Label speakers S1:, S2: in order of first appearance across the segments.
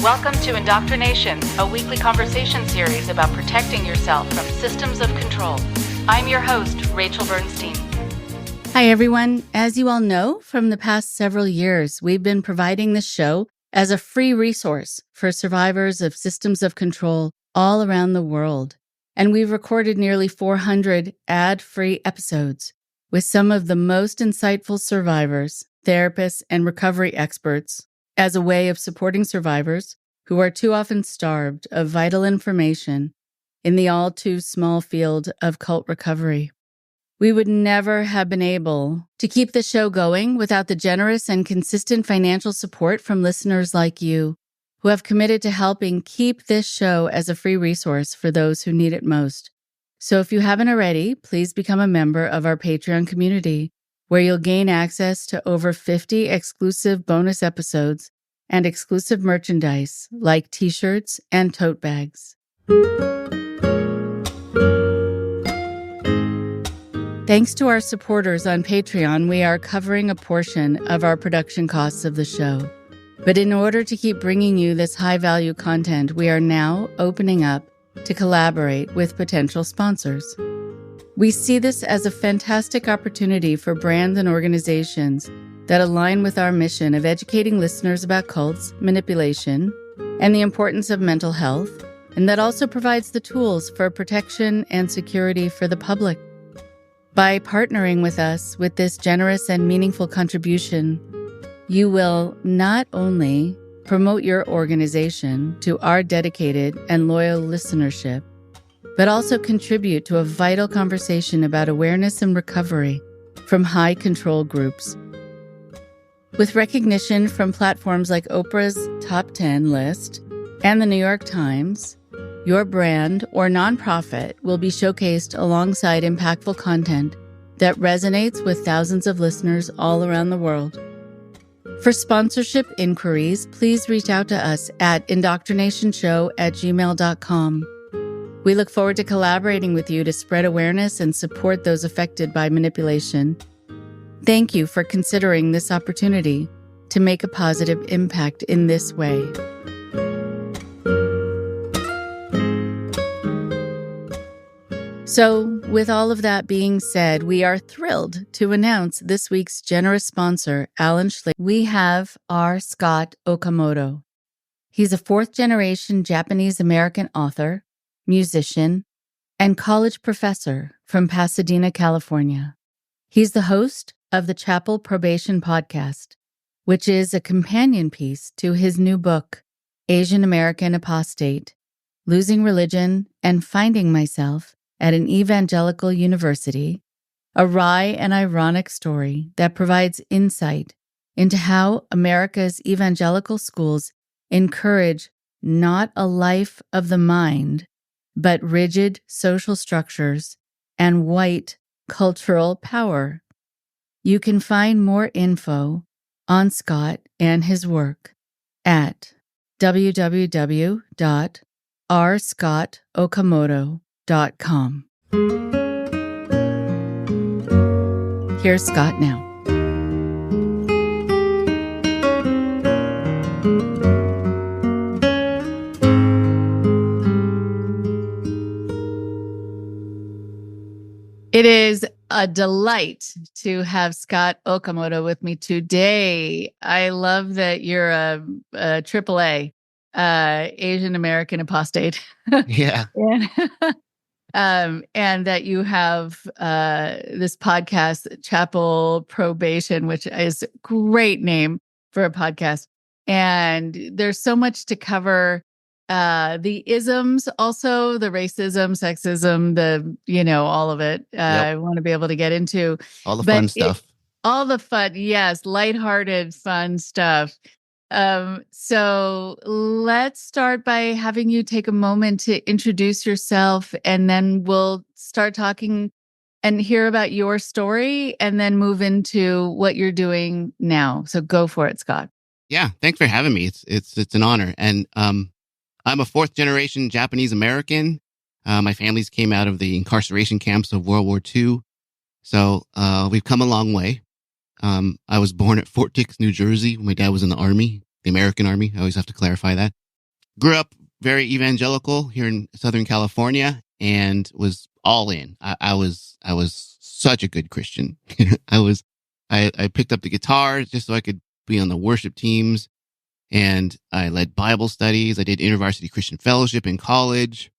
S1: Welcome to IndoctriNation, a weekly conversation series about protecting yourself from systems of control. I'm your host, Rachel Bernstein.
S2: Hi, everyone. As you all know, from the past several years, we've been providing this show as a free resource for survivors of systems of control all around the world. And we've recorded nearly 400 ad-free episodes with some of the most insightful survivors, therapists, and recovery experts as a way of supporting survivors who are too often starved of vital information in the all too small field of cult recovery. We would never have been able to keep the show going without the generous and consistent financial support from listeners like you who have committed to helping keep this show as a free resource for those who need it most. So if you haven't already, please become a member of our Patreon community, where you'll gain access to over 50 exclusive bonus episodes and exclusive merchandise like t-shirts and tote bags. Thanks to our supporters on Patreon, we are covering a portion of our production costs of the show. But in order to keep bringing you this high-value content, we are now opening up to collaborate with potential sponsors. We see this as a fantastic opportunity for brands and organizations that align with our mission of educating listeners about cults, manipulation, and the importance of mental health, and that also provides the tools for protection and security for the public. By partnering with us with this generous and meaningful contribution, you will not only promote your organization to our dedicated and loyal listenership, but also contribute to a vital conversation about awareness and recovery from high control groups. With recognition from platforms like Oprah's Top 10 list and the New York Times, your brand or nonprofit will be showcased alongside impactful content that resonates with thousands of listeners all around the world. For sponsorship inquiries, please reach out to us at indoctrinationshow@gmail.com. We look forward to collaborating with you to spread awareness and support those affected by manipulation. Thank you for considering this opportunity to make a positive impact in this way. So, with all of that being said, we are thrilled to announce this week's generous sponsor, Alan Schlegel. We have R. Scott Okamoto. He's a fourth-generation Japanese-American author, musician, and college professor from Pasadena, California. He's the host of the Chapel Probation podcast, which is a companion piece to his new book, American Apostate, Losing Religion and Finding Myself at an Evangelical University, a wry and ironic story that provides insight into how America's evangelical schools encourage not a life of the mind, but rigid social structures and white cultural power. You can find more info on Scott and his work at www.rscottokamoto.com. Here's Scott now. It is a delight to have Scott Okamoto with me today. I love that you're a AAA, Asian American Apostate.
S3: Yeah.
S2: And that you have this podcast, Chapel Probation, which is a great name for a podcast. And there's so much to cover. The isms, also the racism, sexism, all of it. I want to be able to get into
S3: all the fun stuff.
S2: All the fun, yes, lighthearted, fun stuff. So let's start by having you take a moment to introduce yourself, and then we'll start talking and hear about your story, and then move into what you're doing now. So go for it, Scott.
S3: Yeah, thanks for having me. It's an honor. And I'm a fourth generation Japanese American. My families came out of the incarceration camps of World War II. So we've come a long way. I was born at Fort Dix, New Jersey. My dad was in the Army, the American Army. I always have to clarify that. Grew up very evangelical here in Southern California and was all in. I was such a good Christian. I picked up the guitar just so I could be on the worship teams, and I led Bible studies. I did InterVarsity Christian Fellowship in college.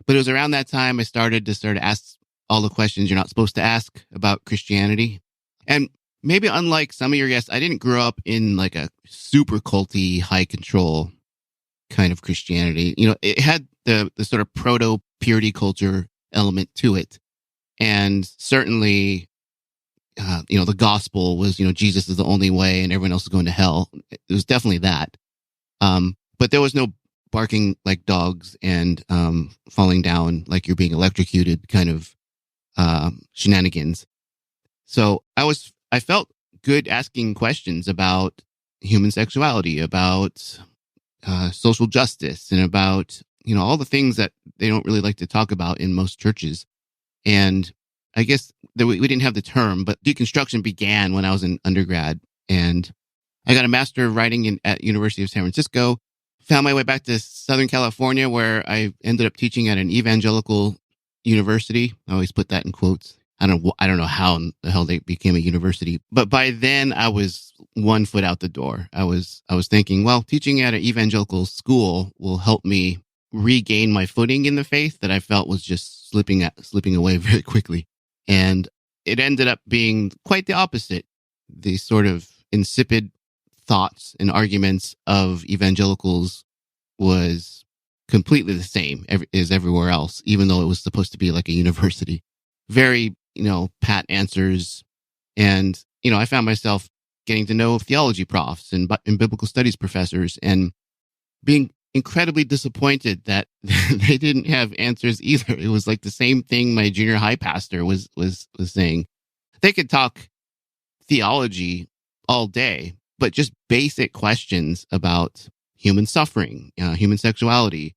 S3: But it was around that time I started to ask all the questions you're not supposed to ask about Christianity. And maybe unlike some of your guests, I didn't grow up in like a super culty, high control kind of Christianity. It had the sort of proto purity culture element to it. And certainly, the gospel was, Jesus is the only way and everyone else is going to hell. It was definitely that. But there was no barking like dogs and falling down like you're being electrocuted kind of shenanigans. So I felt good asking questions about human sexuality, about social justice, and about, all the things that they don't really like to talk about in most churches. And I guess we didn't have the term, but deconstruction began when I was in undergrad. And I got a master of writing at University of San Francisco, found my way back to Southern California, where I ended up teaching at an Evangelical University. I always put that in quotes. I don't know how in the hell they became a university, but by then I was 1 foot out the door. I was thinking, well, teaching at an evangelical school will help me regain my footing in the faith that I felt was just slipping away very quickly. And it ended up being quite the opposite. The sort of insipid thoughts and arguments of evangelicals was completely the same as everywhere else, even though it was supposed to be like a university. Very, pat answers. And, I found myself getting to know theology profs and biblical studies professors and being incredibly disappointed that they didn't have answers either. It was like the same thing my junior high pastor was saying. They could talk theology all day, but just basic questions about human suffering, human sexuality.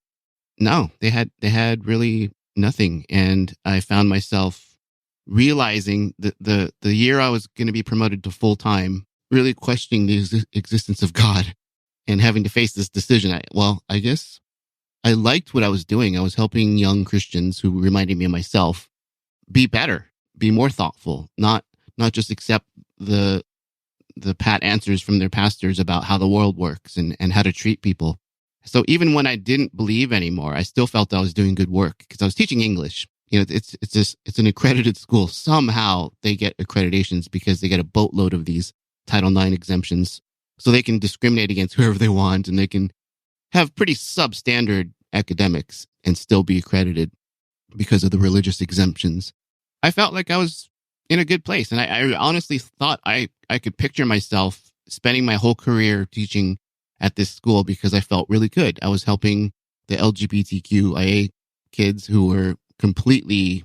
S3: No, they had really nothing. And I found myself realizing that the year I was going to be promoted to full time, really questioning the existence of God and having to face this decision. I guess I liked what I was doing. I was helping young Christians who reminded me of myself be better, be more thoughtful, not just accept the pat answers from their pastors about how the world works and how to treat people. So even when I didn't believe anymore, I still felt I was doing good work because I was teaching English. It's an accredited school. Somehow they get accreditations because they get a boatload of these Title IX exemptions. So they can discriminate against whoever they want, and they can have pretty substandard academics and still be accredited because of the religious exemptions. I felt like I was in a good place. And I honestly thought I could picture myself spending my whole career teaching at this school because I felt really good. I was helping the LGBTQIA kids who were completely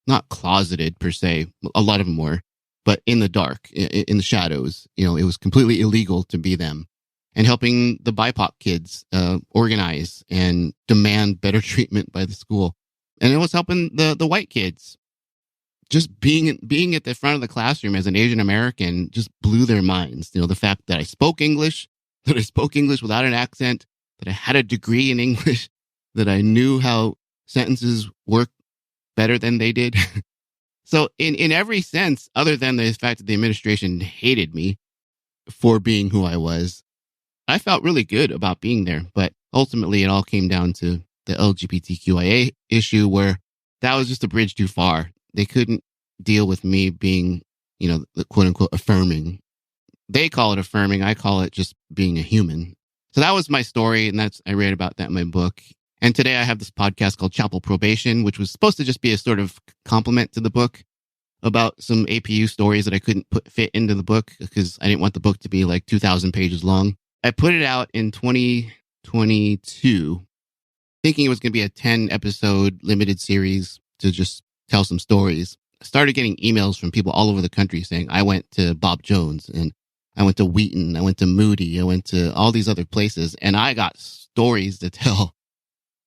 S3: not closeted per se. A lot of them were, but in the dark, in the shadows. It was completely illegal to be them. And helping the BIPOC kids organize and demand better treatment by the school. And it was helping the white kids. Just being at the front of the classroom as an Asian American just blew their minds. The fact that I spoke English without an accent, that I had a degree in English, that I knew how sentences work better than they did. So in every sense, other than the fact that the administration hated me for being who I was, I felt really good about being there. But ultimately, it all came down to the LGBTQIA issue, where that was just a bridge too far. They couldn't deal with me being, the quote unquote affirming. They call it affirming. I call it just being a human. So that was my story. And I read about that in my book. And today I have this podcast called Chapel Probation, which was supposed to just be a sort of complement to the book about some APU stories that I couldn't fit into the book because I didn't want the book to be like 2,000 pages long. I put it out in 2022, thinking it was going to be a 10-episode limited series to just tell some stories. I started getting emails from people all over the country saying, I went to Bob Jones and I went to Wheaton, I went to Moody, I went to all these other places, and I got stories to tell.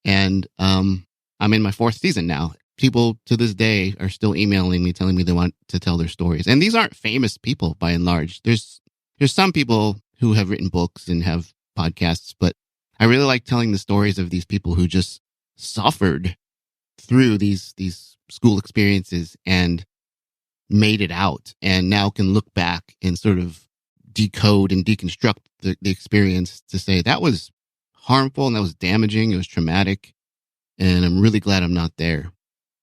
S3: And I'm in my 4th season now. People to this day are still emailing me, telling me they want to tell their stories. And these aren't famous people by and large. There's some people who have written books and have podcasts, but I really like telling the stories of these people who just suffered through these school experiences and made it out, and now can look back and sort of decode and deconstruct the experience to say that was harmful and that was damaging. It was traumatic. And I'm really glad I'm not there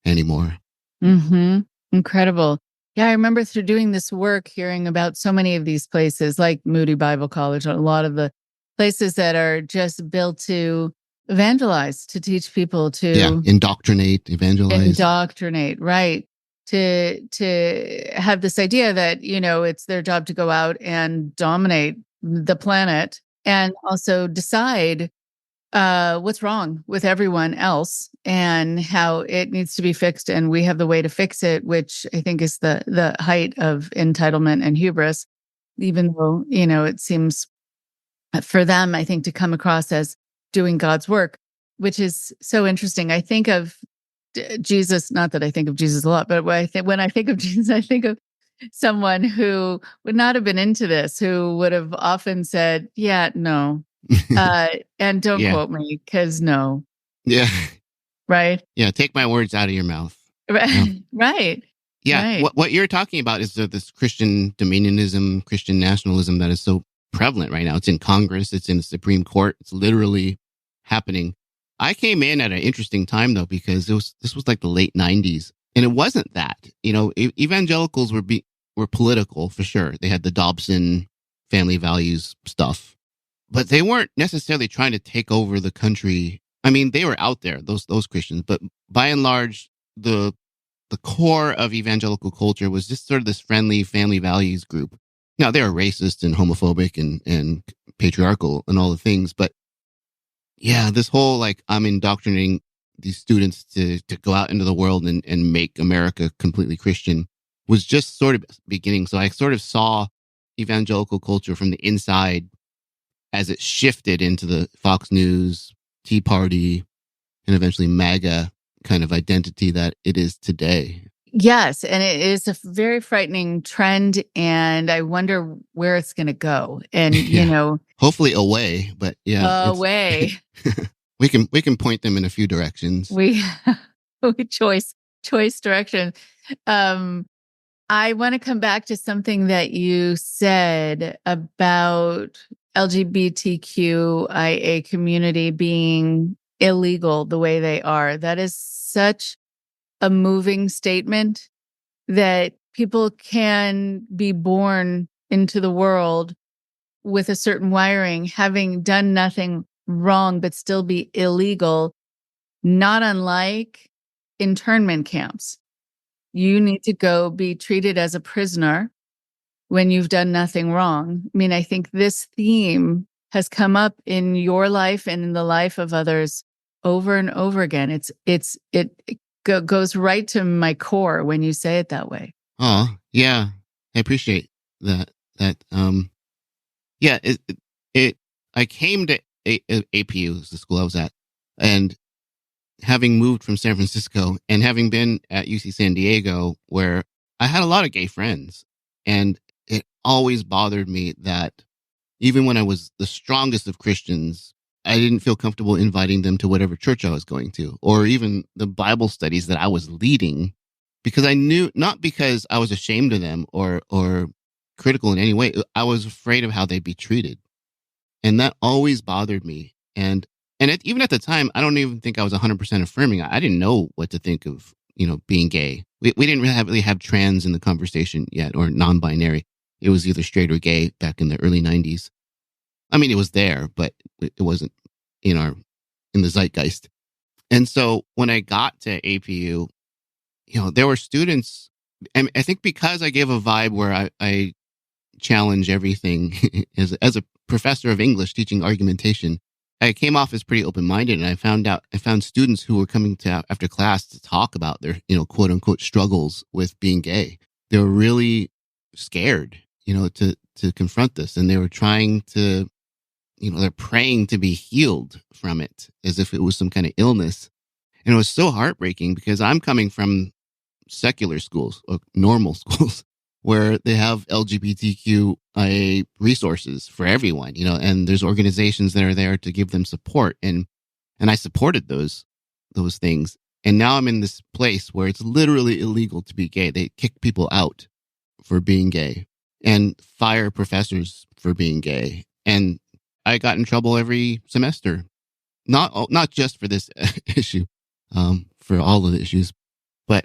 S3: anymore.
S2: Mm-hmm. Incredible. Yeah, I remember through doing this work, hearing about so many of these places like Moody Bible College, a lot of the places that are just built to evangelize, to teach people to
S3: Indoctrinate, evangelize.
S2: Indoctrinate, right. To have this idea that, it's their job to go out and dominate the planet and also decide what's wrong with everyone else and how it needs to be fixed. And we have the way to fix it, which I think is the height of entitlement and hubris, even though, it seems for them, I think, to come across as doing God's work, which is so interesting. I think of Jesus, not that I think of Jesus a lot, but when I think of Jesus, I think of someone who would not have been into this, who would have often said, yeah, no. And don't quote me, because no.
S3: Yeah.
S2: Right?
S3: Yeah, take my words out of your mouth.
S2: Right.
S3: Yeah.
S2: Right.
S3: Yeah.
S2: Right.
S3: What you're talking about is this Christian dominionism, Christian nationalism that is so prevalent right now. It's in Congress. It's in the Supreme Court. It's literally happening. I came in at an interesting time, though, because this was like the late 90s. And it wasn't that. Evangelicals were political, for sure. They had the Dobson family values stuff. But they weren't necessarily trying to take over the country. I mean, they were out there, those Christians. But by and large, the core of evangelical culture was just sort of this friendly family values group. Now, they were racist and homophobic and patriarchal and all the things. But yeah, this whole I'm indoctrinating these students to go out into the world and make America completely Christian was just sort of beginning. So I sort of saw evangelical culture from the inside as it shifted into the Fox News, Tea Party, and eventually MAGA kind of identity that it is today.
S2: Yes, and it is a very frightening trend, and I wonder where it's going to go. And
S3: hopefully away, but
S2: away.
S3: we can point them in a few directions.
S2: We choice direction. I want to come back to something that you said about LGBTQIA community being illegal the way they are. That is such a moving statement, that people can be born into the world with a certain wiring, having done nothing wrong, but still be illegal, not unlike internment camps. You need to go be treated as a prisoner when you've done nothing wrong. I mean, I think this theme has come up in your life and in the life of others over and over again. It goes right to my core when you say it that way.
S3: Oh, yeah. I appreciate that. I came to APU, is the school I was at, and having moved from San Francisco and having been at UC San Diego, where I had a lot of gay friends, and it always bothered me that even when I was the strongest of Christians, I didn't feel comfortable inviting them to whatever church I was going to, or even the Bible studies that I was leading, because I knew, not because I was ashamed of them or critical in any way, I was afraid of how they'd be treated. And that always bothered me. And even at the time, I don't even think I was 100% affirming. I didn't know what to think of, being gay. We didn't really have trans in the conversation yet, or non-binary. It was either straight or gay back in the early 90s. I mean, it was there, but it wasn't in the zeitgeist. And so when I got to APU, there were students, and I think because I gave a vibe where I challenge everything as a professor of English teaching argumentation, I came off as pretty open-minded, and I found students who were coming to after class to talk about their, quote unquote struggles with being gay. They were really scared, to confront this, and they were trying to, they're praying to be healed from it as if it was some kind of illness. And it was so heartbreaking because I'm coming from secular schools or normal schools where they have LGBTQIA resources for everyone, and there's organizations that are there to give them support. And I supported those things. And now I'm in this place where it's literally illegal to be gay. They kick people out for being gay and fire professors for being gay. And I got in trouble every semester, not just for this issue, for all of the issues, but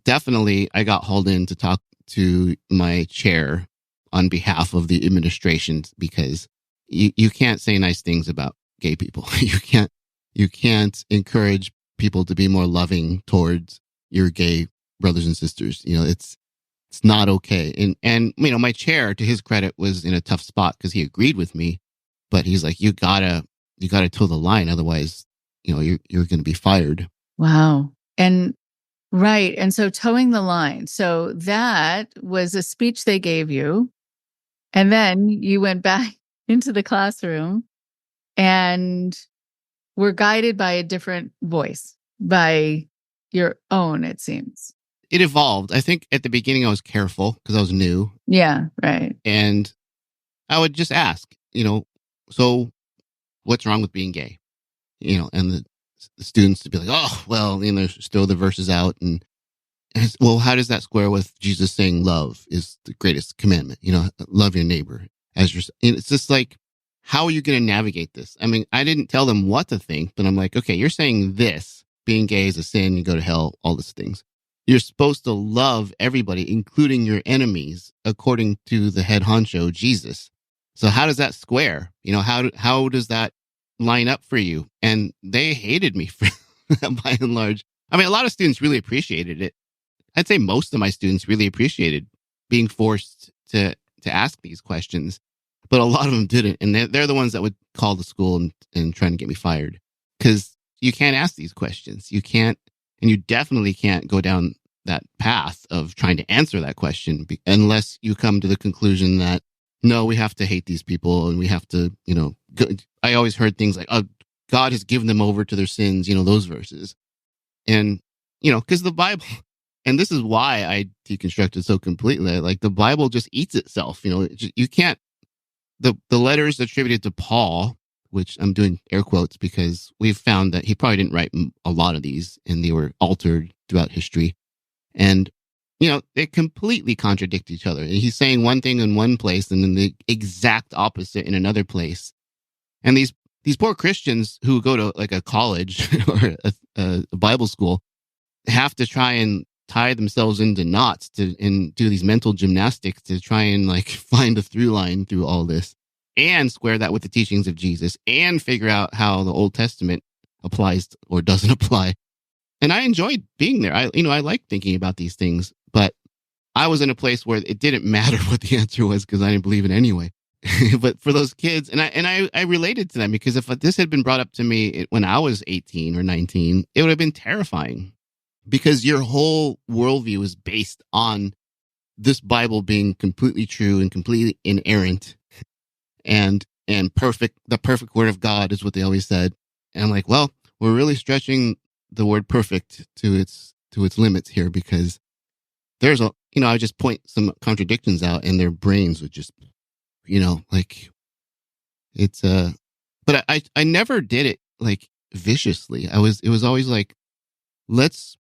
S3: definitely I got hauled in to talk to my chair on behalf of the administration, because you can't say nice things about gay people. You can't encourage people to be more loving towards your gay brothers and sisters. It's not okay. And my chair, to his credit, was in a tough spot because he agreed with me, but he's like, you gotta toe the line. Otherwise, you're going to be fired.
S2: Wow. And right. And so towing the line. So that was a speech they gave you. And then you went back into the classroom and were guided by a different voice, by your own, it seems.
S3: It evolved. I think at the beginning I was careful because I was new.
S2: Yeah, right.
S3: And I would just ask, so what's wrong with being gay? And the students to be like, oh, well, just throw the verses out. And well, how does that square with Jesus saying love is the greatest commandment? Love your neighbor as your. It's just like, how are you going to navigate this? I mean, I didn't tell them what to think, but I'm like, okay, you're saying this, being gay is a sin, you go to hell, all these things. You're supposed to love everybody, including your enemies, according to the head honcho, Jesus. So how does that square? How does that line up for you? And they hated me for that by and large. I mean, a lot of students really appreciated it. I'd say most of my students really appreciated being forced to ask these questions, but a lot of them didn't. And they're the ones that would call the school and try to get me fired, because you can't ask these questions. You can't, and you definitely can't go down that path of trying to answer that question unless you come to the conclusion that, no, we have to hate these people and we have to, I always heard things like, oh, God has given them over to their sins, those verses. And, because the Bible, and this is why I deconstructed so completely, like the Bible just eats itself. You can't, the letters attributed to Paul, which I'm doing air quotes because we've found that he probably didn't write a lot of these and they were altered throughout history. And, they completely contradict each other. He's saying one thing in one place and then the exact opposite in another place. And these poor Christians who go to like a college or a Bible school have to try and tie themselves into knots and do these mental gymnastics to try and like find a through line through all this and square that with the teachings of Jesus and figure out how the Old Testament applies or doesn't apply. And I enjoyed being there. I like thinking about these things, but I was in a place where it didn't matter what the answer was because I didn't believe it anyway. But for those kids, and I related to them, because if this had been brought up to me when I was 18 or 19, it would have been terrifying, because your whole worldview is based on this Bible being completely true and completely inerrant and perfect. The perfect word of God is what they always said. And I'm like, well, we're really stretching the word perfect to its limits here, because there's I just point some contradictions out and their brains would just, like it's, but I never did it like viciously. It was always like, let's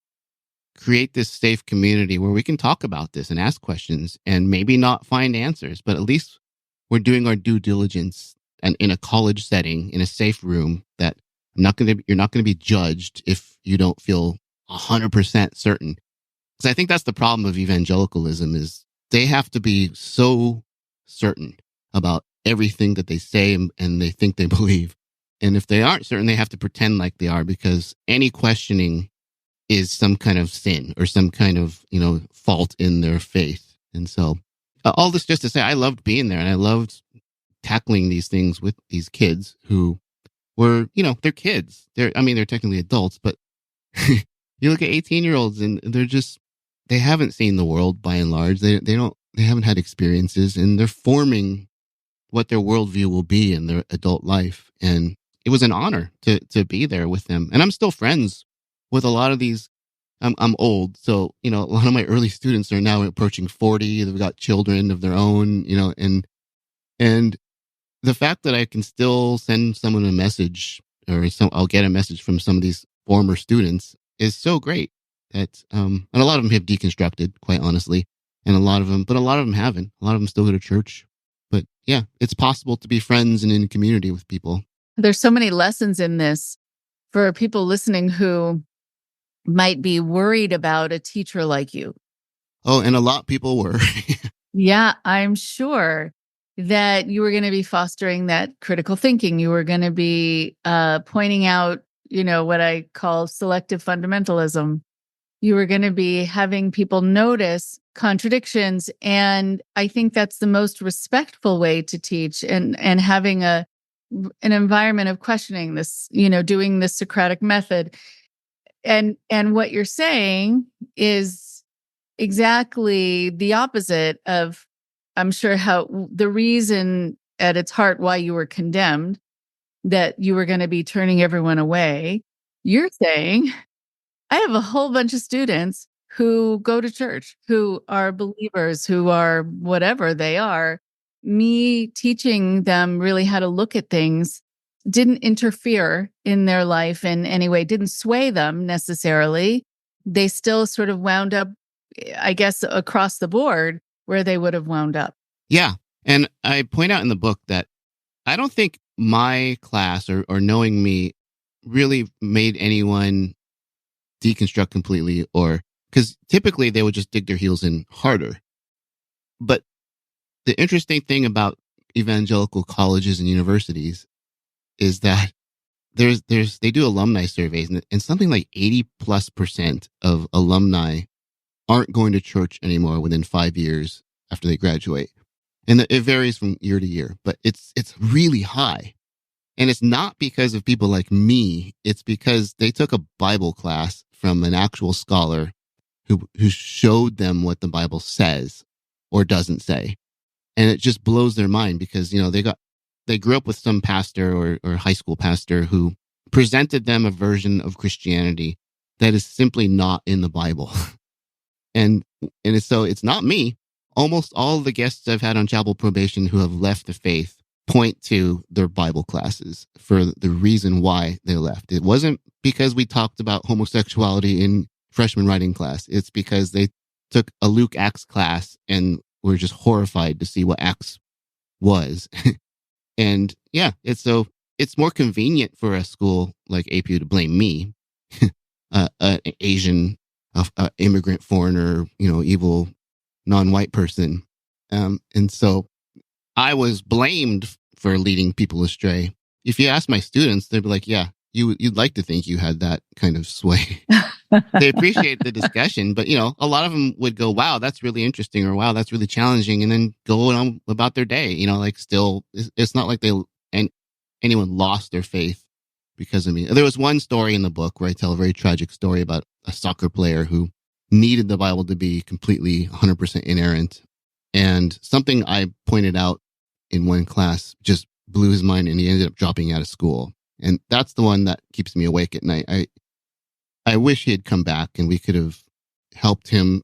S3: create this safe community where we can talk about this and ask questions and maybe not find answers, but at least we're doing our due diligence, and in a college setting, in a safe room, that you're not going to be judged if you don't feel 100% certain. Because I think that's the problem of evangelicalism, is they have to be so certain about everything that they say and they think they believe. And if they aren't certain, they have to pretend like they are, because any questioning is some kind of sin or some kind of, fault in their faith. And so all this just to say, I loved being there and I loved tackling these things with these kids who were, they're kids. They're technically adults, but you look at 18-year-olds and they haven't seen the world by and large. They haven't had experiences, and they're forming what their worldview will be in their adult life. And it was an honor to be there with them. And I'm still friends with a lot of these I'm old, so a lot of my early students are now approaching 40. They've got children of their own, and the fact that I can still send someone a message, or I'll get a message from some of these former students, is so great. That and a lot of them have deconstructed, quite honestly, and a lot of them haven't. A lot of them still go to church, but yeah, it's possible to be friends and in community with people.
S2: There's so many lessons in this for people listening who might be worried about a teacher like you.
S3: Oh, and a lot of people were.
S2: Yeah, I'm sure that you were going to be fostering that critical thinking. You were going to be pointing out, what I call selective fundamentalism. You were going to be having people notice contradictions. And I think that's the most respectful way to teach, and having an environment of questioning this, doing the Socratic method. And what you're saying is exactly the opposite of, I'm sure, how the reason at its heart why you were condemned, that you were going to be turning everyone away. You're saying, I have a whole bunch of students who go to church, who are believers, who are whatever they are. Me teaching them really how to look at things didn't interfere in their life in any way, didn't sway them necessarily. They still sort of wound up, I guess, across the board where they would have wound up.
S3: Yeah. And I point out in the book that I don't think my class or knowing me really made anyone deconstruct completely, or because typically they would just dig their heels in harder. But the interesting thing about evangelical colleges and universities is that they do alumni surveys, and something like 80+% of alumni aren't going to church anymore within 5 years after they graduate. And it varies from year to year, but it's really high. And it's not because of people like me. It's because they took a Bible class from an actual scholar who showed them what the Bible says or doesn't say. And it just blows their mind because, they grew up with some pastor or high school pastor who presented them a version of Christianity that is simply not in the Bible. and it's not me. Almost all the guests I've had on Chapel Probation who have left the faith point to their Bible classes for the reason why they left. It wasn't because we talked about homosexuality in freshman writing class. It's because they took a Luke Acts class and were just horrified to see what Acts was. And yeah, it's more convenient for a school like APU to blame me, an Asian, immigrant, foreigner, evil, non-white person. And so I was blamed for leading people astray. If you ask my students, they'd be like, yeah, you'd like to think you had that kind of sway. They appreciate the discussion, but a lot of them would go, wow, that's really interesting, or wow, that's really challenging, and then go on about their day. Still, it's not like anyone lost their faith because of me. There was one story in the book where I tell a very tragic story about a soccer player who needed the Bible to be completely 100% inerrant. And something I pointed out in one class just blew his mind, and he ended up dropping out of school. And that's the one that keeps me awake at night. I wish he had come back and we could have helped him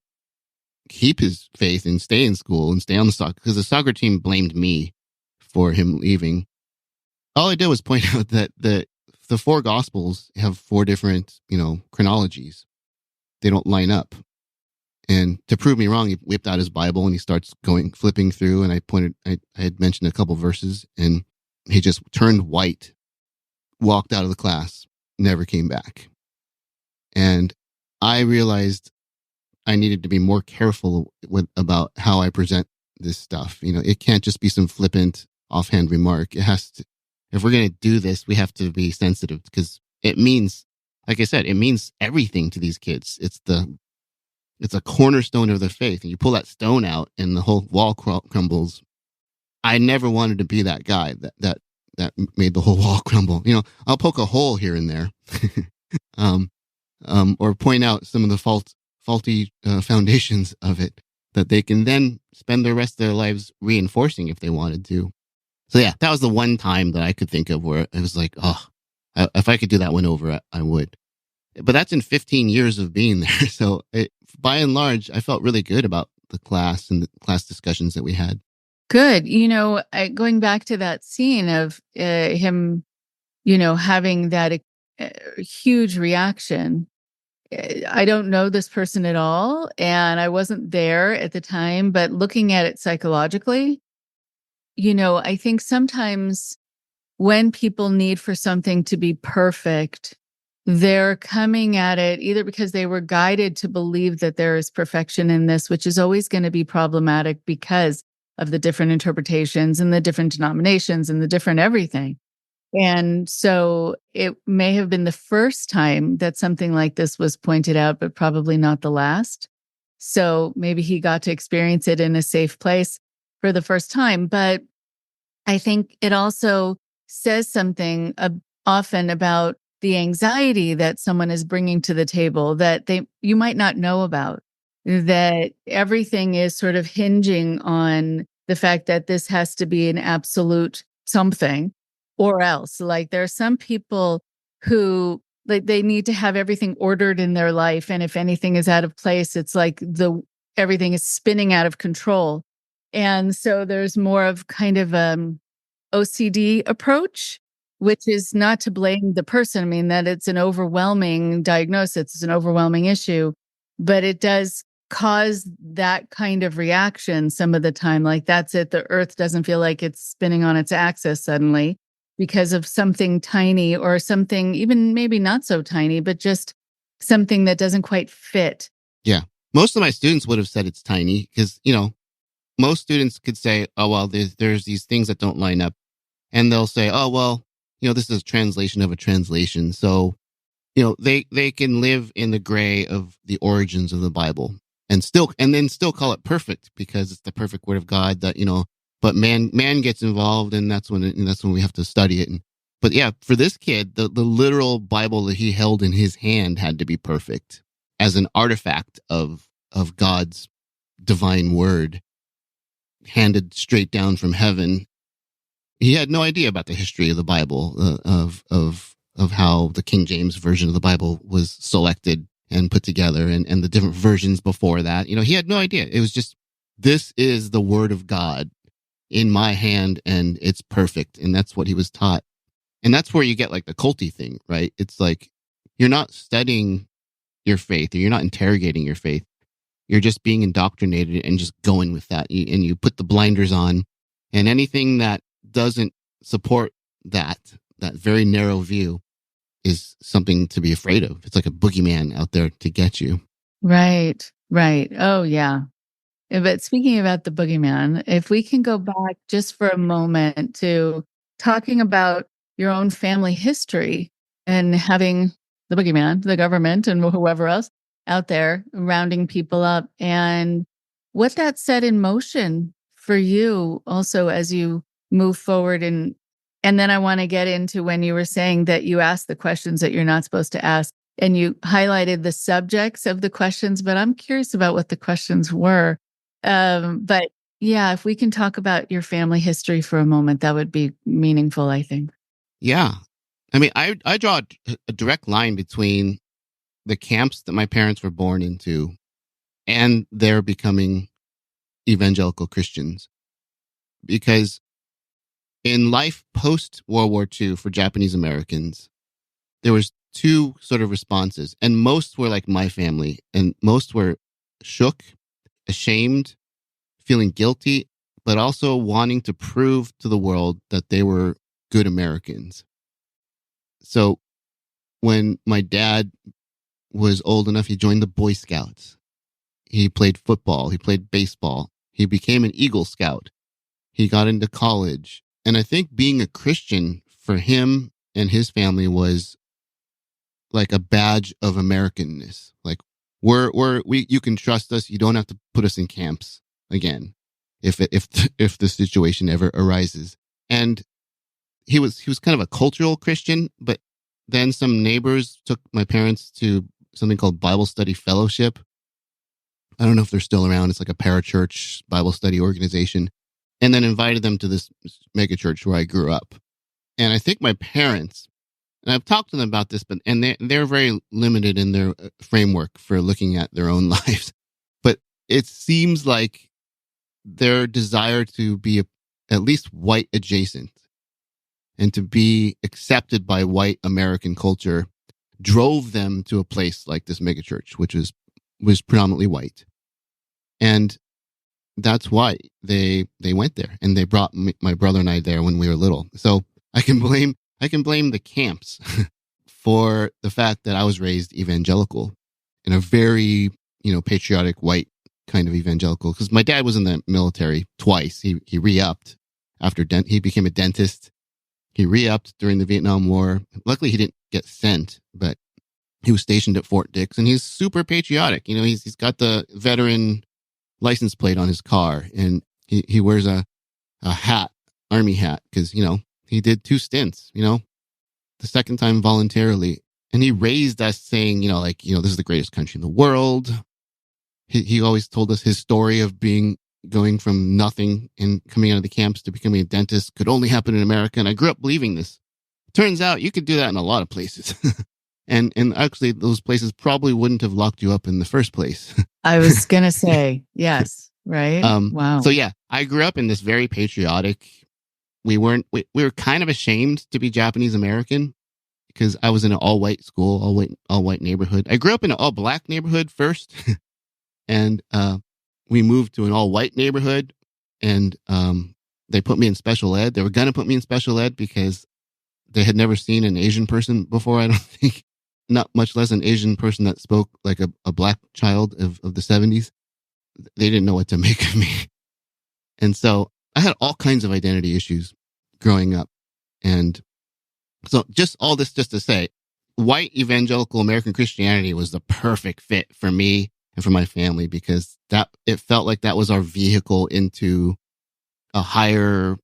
S3: keep his faith and stay in school and stay on the soccer, because the soccer team blamed me for him leaving. All I did was point out that the four gospels have four different, chronologies. They don't line up. And to prove me wrong, he whipped out his Bible and he starts flipping through. And I had mentioned a couple verses, and he just turned white, walked out of the class, never came back. And I realized I needed to be more careful about how I present this stuff. It can't just be some flippant, offhand remark. It has to, if we're going to do this, we have to be sensitive, because it means, like I said, it means everything to these kids. It's a cornerstone of their faith. And you pull that stone out and the whole wall crumbles. I never wanted to be that guy that made the whole wall crumble. I'll poke a hole here and there. Or point out some of the faulty foundations of it that they can then spend the rest of their lives reinforcing if they wanted to. So yeah, that was the one time that I could think of where it was like, oh, if I could do that one over, I would. but that's in 15 years of being there. So by and large, I felt really good about the class and the class discussions that we had.
S2: Good. Going back to that scene of him, having that huge reaction. I don't know this person at all, and I wasn't there at the time, but looking at it psychologically, I think sometimes when people need for something to be perfect, they're coming at it either because they were guided to believe that there is perfection in this, which is always going to be problematic because of the different interpretations and the different denominations and the different everything. And so it may have been the first time that something like this was pointed out, but probably not the last. So maybe he got to experience it in a safe place for the first time. But I think it also says something often about the anxiety that someone is bringing to the table that you might not know about, that everything is sort of hinging on the fact that this has to be an absolute something or else. Like there are some people who they need to have everything ordered in their life. And if anything is out of place, it's like everything is spinning out of control. And so there's more of kind of OCD approach, which is not to blame the person. I mean, that it's an overwhelming diagnosis, it's an overwhelming issue, but it does cause that kind of reaction some of the time. Like that's it. The earth doesn't feel like it's spinning on its axis suddenly because of something tiny or something even maybe not so tiny, but just something that doesn't quite fit.
S3: Yeah. Most of my students would have said it's tiny because, most students could say, oh, well, there's these things that don't line up. And they'll say, oh, well, this is a translation of a translation. So, they can live in the gray of the origins of the Bible and then still call it perfect because it's the perfect word of God that, but man gets involved and that's when we have to study it. But yeah, for this kid, the literal Bible that he held in his hand had to be perfect as an artifact of God's divine word handed straight down from heaven. He had no idea about the history of the Bible, of how the King James version of the Bible was selected and put together and the different versions before that. He had no idea. It was just, this is the word of God in my hand and it's perfect. And that's what he was taught. And that's where you get like the culty thing, right? It's like, you're not studying your faith or you're not interrogating your faith. You're just being indoctrinated and just going with that. And you put the blinders on, and anything that doesn't support that very narrow view is something to be afraid of. It's like a boogeyman out there to get you.
S2: Right. Oh, yeah. But speaking about the boogeyman, if we can go back just for a moment to talking about your own family history and having the boogeyman, the government, and whoever else out there rounding people up, and what that set in motion for you also as you move forward. And then I want to get into when you were saying that you asked the questions that you're not supposed to ask, and you highlighted the subjects of the questions, but I'm curious about what the questions were. But yeah, if we can talk about your family history for a moment, that would be meaningful, I think.
S3: Yeah. I mean, I draw a direct line between the camps that my parents were born into and their becoming evangelical Christians. Because in life post World War II for Japanese Americans, there was two sort of responses, and most were like my family, and most were shook, ashamed, feeling guilty, but also wanting to prove to the world that they were good Americans. So when my dad was old enough, he joined the Boy Scouts. He played football. He played baseball. He became an Eagle Scout. He got into college. And I think being a Christian for him and his family was like a badge of Americanness. Like you can trust us. You don't have to put us in camps again if the situation ever arises. And he was kind of a cultural Christian, but then some neighbors took my parents to something called Bible Study Fellowship. I don't know if they're still around. It's like a parachurch Bible study organization. And then invited them to this mega church where I grew up. And I think my parents And I've talked to them about this, and they're very limited in their framework for looking at their own lives. But it seems like their desire to be at least white adjacent and to be accepted by white American culture drove them to a place like this megachurch, which was predominantly white. And that's why they went there, and they brought my brother and I there when we were little. So I can blame the camps for the fact that I was raised evangelical in a very, patriotic white kind of evangelical. Because my dad was in the military twice. He re-upped after he became a dentist. He re-upped during the Vietnam War. Luckily, he didn't get sent, but he was stationed at Fort Dix, and he's super patriotic. He's got the veteran license plate on his car, and he wears a hat, army hat, because, he did 2 stints, the second time voluntarily. And he raised us saying, this is the greatest country in the world. He always told us his story of going from nothing and coming out of the camps to becoming a dentist could only happen in America. And I grew up believing this. Turns out you could do that in a lot of places. and actually those places probably wouldn't have locked you up in the first place.
S2: I was going to say, yes, right? Wow.
S3: So yeah, I grew up in this very patriotic. We were kind of ashamed to be Japanese American because I was in an all white school, all white neighborhood. I grew up in an all black neighborhood first. And, we moved to an all white neighborhood, and, they put me in special ed. They were going to put me in special ed because they had never seen an Asian person before. I don't think, not much less an Asian person that spoke like a black child of the 70s. They didn't know what to make of me. And so I had all kinds of identity issues growing up. And so just all this just to say, white evangelical American Christianity was the perfect fit for me and for my family, because it felt like that was our vehicle into a higher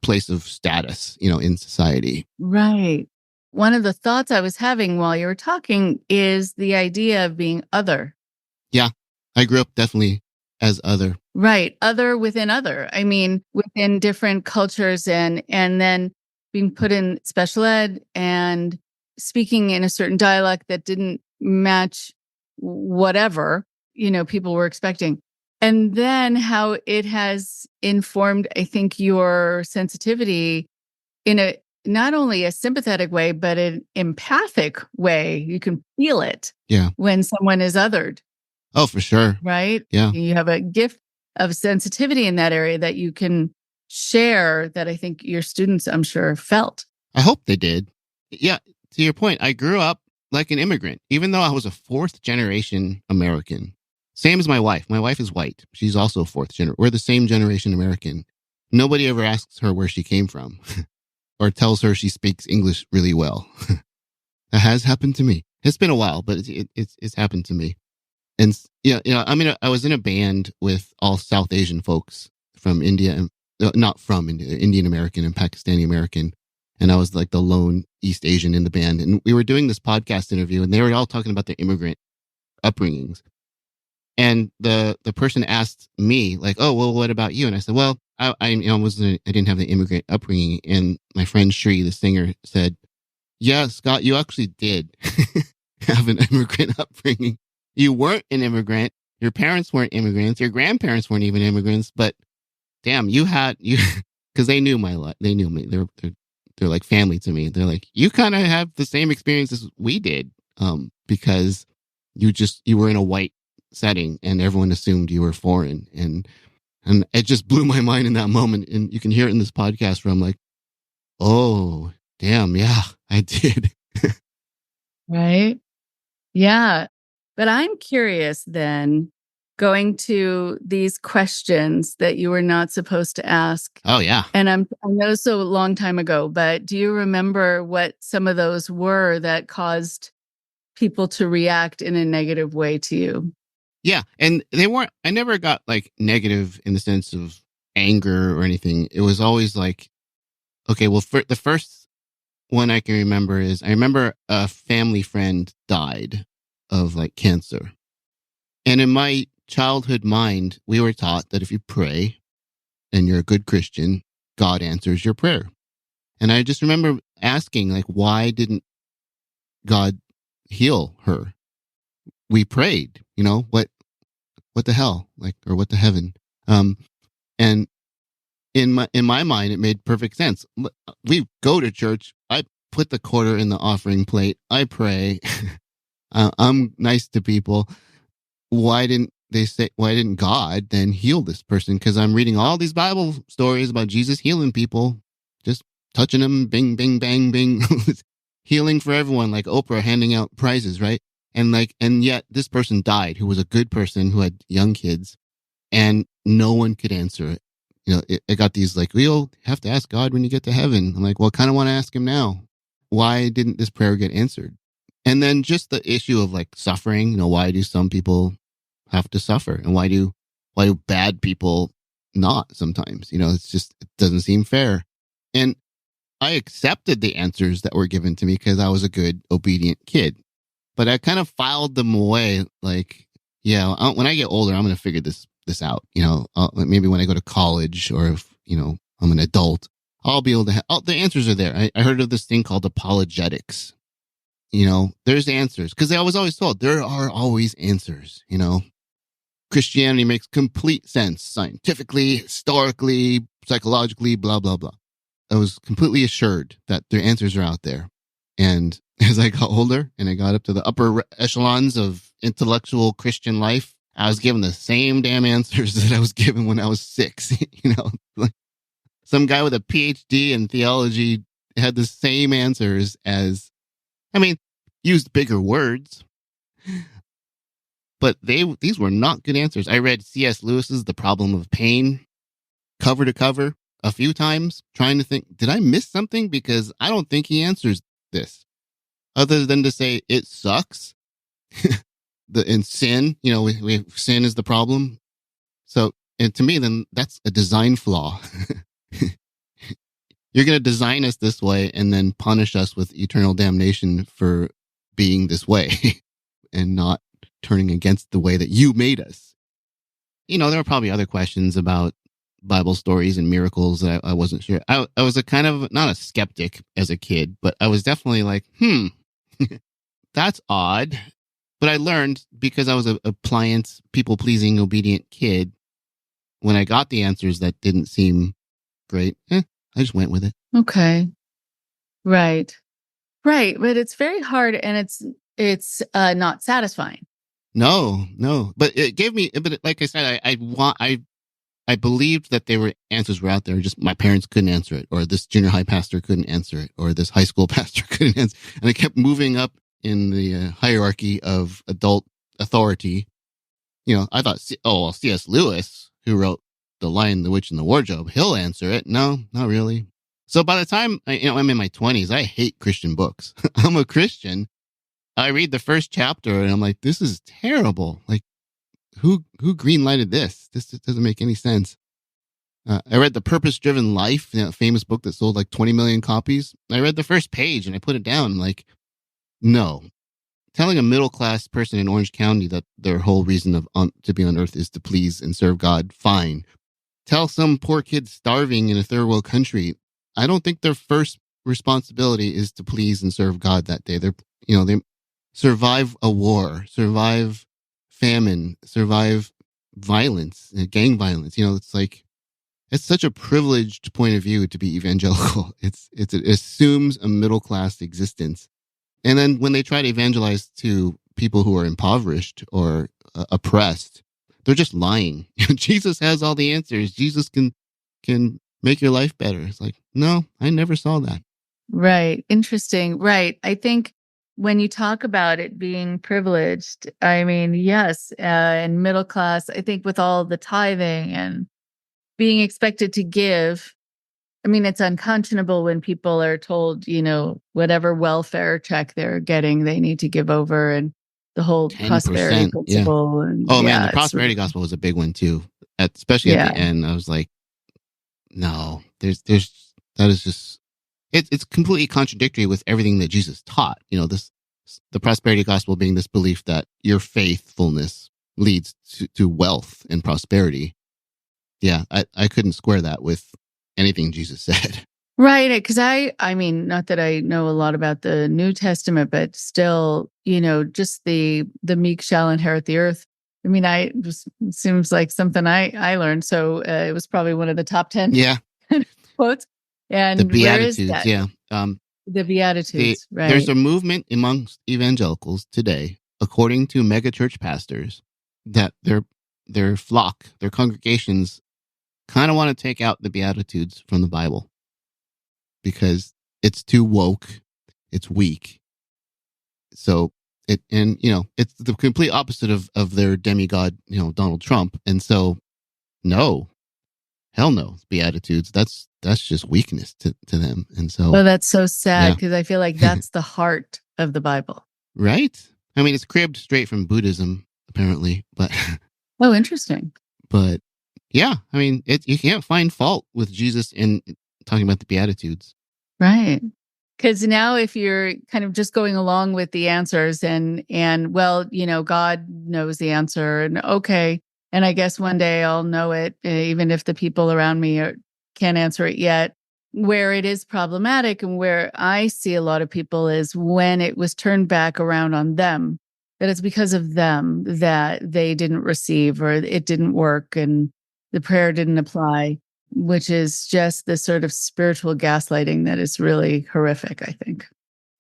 S3: place of status, in society.
S2: Right. One of the thoughts I was having while you were talking is the idea of being other.
S3: Yeah, I grew up definitely as other.
S2: Right. Other within other. I mean, within different cultures, and then being put in special ed and speaking in a certain dialect that didn't match whatever, people were expecting. And then how it has informed, I think, your sensitivity in a not only a sympathetic way, but an empathic way. You can feel it when someone is othered.
S3: Oh, for sure.
S2: Right?
S3: Yeah.
S2: You have a gift of sensitivity in that area that you can share that I think your students, I'm sure, felt.
S3: I hope they did. Yeah. To your point, I grew up like an immigrant, even though I was a 4th generation American. Same as my wife. My wife is white. She's also 4th generation. We're the same generation American. Nobody ever asks her where she came from or tells her she speaks English really well. That has happened to me. It's been a while, but it's happened to me. And I was in a band with all South Asian folks from India, and not from India, Indian American and Pakistani American. And I was like the lone East Asian in the band. And we were doing this podcast interview, and they were all talking about their immigrant upbringings. And the person asked me, like, "Oh, well, what about you?" And I said, "Well, I didn't have the immigrant upbringing." And my friend Shri, the singer, said, "Yeah, Scott, you actually did have an immigrant upbringing. You weren't an immigrant. Your parents weren't immigrants. Your grandparents weren't even immigrants. But damn, because they knew my life. They knew me. They're like family to me. They're like, you kind of have the same experience as we did, because you were in a white setting and everyone assumed you were foreign." And it just blew my mind in that moment. And you can hear it in this podcast where I'm like, oh, damn, yeah, I did.
S2: Right? Yeah. But I'm curious then, going to these questions that you were not supposed to ask.
S3: Oh, yeah.
S2: And I know so a long time ago, but do you remember what some of those were that caused people to react in a negative way to you?
S3: Yeah. And I never got like negative in the sense of anger or anything. It was always like, okay, well, the first one I can remember is I remember a family friend died of like cancer. And in my childhood mind, we were taught that if you pray and you're a good Christian, God answers your prayer. And I just remember asking, like, why didn't God heal her? We prayed, what the hell, like, or what the heaven? And in my mind, it made perfect sense. We go to church. I put the quarter in the offering plate. I pray. I'm nice to people. Why didn't God then heal this person? Because I'm reading all these Bible stories about Jesus healing people, just touching them, bing, bing, bang, bing, healing for everyone, like Oprah handing out prizes, right? And yet this person died, who was a good person who had young kids, and no one could answer it. It got these like, we'll have to ask God when you get to heaven. I'm like, well, I kind of want to ask him now. Why didn't this prayer get answered? And then just the issue of like suffering, why do some people have to suffer? And why do bad people not sometimes? It doesn't seem fair. And I accepted the answers that were given to me because I was a good, obedient kid. But I kind of filed them away. Like, yeah, when I get older, I'm going to figure this out. Maybe when I go to college, or if, I'm an adult, I'll be able to the answers are there. I heard of this thing called apologetics. There's answers, because I was always told there are always answers. Christianity makes complete sense scientifically, historically, psychologically, blah, blah, blah. I was completely assured that their answers are out there. And as I got older and I got up to the upper echelons of intellectual Christian life, I was given the same damn answers that I was given when I was 6. Like some guy with a PhD in theology had the same answers used bigger words, but these were not good answers. I read C.S. Lewis's The Problem of Pain cover to cover a few times, trying to think, did I miss something? Because I don't think he answers this, other than to say it sucks. In sin, sin is the problem. So, and to me, then that's a design flaw. You're going to design us this way and then punish us with eternal damnation for being this way and not turning against the way that you made us. There were probably other questions about Bible stories and miracles that I wasn't sure. I was a kind of, not a skeptic as a kid, but I was definitely like, that's odd. But I learned, because I was a pliant, people-pleasing, obedient kid, when I got the answers that didn't seem great, I just went with it.
S2: Okay. Right. But it's very hard, and it's not satisfying.
S3: No. But it gave me, but like I said, I believed that answers were out there. Just my parents couldn't answer it, or this junior high pastor couldn't answer it, or this high school pastor couldn't answer it. And I kept moving up in the hierarchy of adult authority. I thought, C.S. Lewis, who wrote The Lion, the Witch, and the Wardrobe, he'll answer it. No, not really. So by the time I'm in my 20s, I hate Christian books. I'm a Christian. I read the first chapter and I'm like, this is terrible. Like, who green-lighted this? This doesn't make any sense. I read The Purpose-Driven Life, a famous book that sold like 20 million copies. I read the first page and I put it down. I'm like, no. Telling a middle-class person in Orange County that their whole reason to be on earth is to please and serve God, fine. Tell some poor kid starving in a third world country, I don't think their first responsibility is to please and serve God that day. They survive a war, survive famine, survive violence, gang violence. It's such a privileged point of view to be evangelical. It assumes a middle-class existence. And then when they try to evangelize to people who are impoverished or oppressed, they're just lying. Jesus has all the answers. Jesus can make your life better. It's like, no, I never saw that.
S2: Right. Interesting. Right. I think when you talk about it being privileged, yes, and middle class, I think with all the tithing and being expected to give, it's unconscionable when people are told, whatever welfare check they're getting, they need to give over, and the whole prosperity principle.
S3: Yeah.
S2: And,
S3: man, the prosperity gospel was a big one too. Especially at the end, I was like, no, that is just, it's completely contradictory with everything that Jesus taught. The prosperity gospel being this belief that your faithfulness leads to wealth and prosperity. Yeah, I couldn't square that with anything Jesus said.
S2: Right. Because I mean, not that I know a lot about the New Testament, but still, just the meek shall inherit the earth. I mean, I just it seems like something I learned. So it was probably one of the top 10
S3: Yeah,
S2: quotes.
S3: the
S2: And where is
S3: Beatitudes.
S2: that?
S3: Yeah,
S2: The Beatitudes,
S3: there's
S2: right?
S3: a movement amongst evangelicals today, according to megachurch pastors, that their flock, their congregations, kind of want to take out the Beatitudes from the Bible because it's too woke, it's weak. So it's the complete opposite of their demigod, Donald Trump. And so, no, hell no, Beatitudes. That's just weakness to them. And
S2: Oh,
S3: so,
S2: that's so sad
S3: yeah,
S2: because I feel like that's the heart of the Bible.
S3: right. I mean, it's cribbed straight from Buddhism, apparently, but
S2: Oh, interesting.
S3: but yeah, I mean, you can't find fault with Jesus in talking about the Beatitudes.
S2: Right. Because now if you're kind of just going along with the answers and well, God knows the answer and okay, and I guess one day I'll know it, even if the people around me can't answer it yet. Where it is problematic and where I see a lot of people is when it was turned back around on them, that it's because of them that they didn't receive or it didn't work and the prayer didn't apply, which is just the sort of spiritual gaslighting that is really horrific, I think.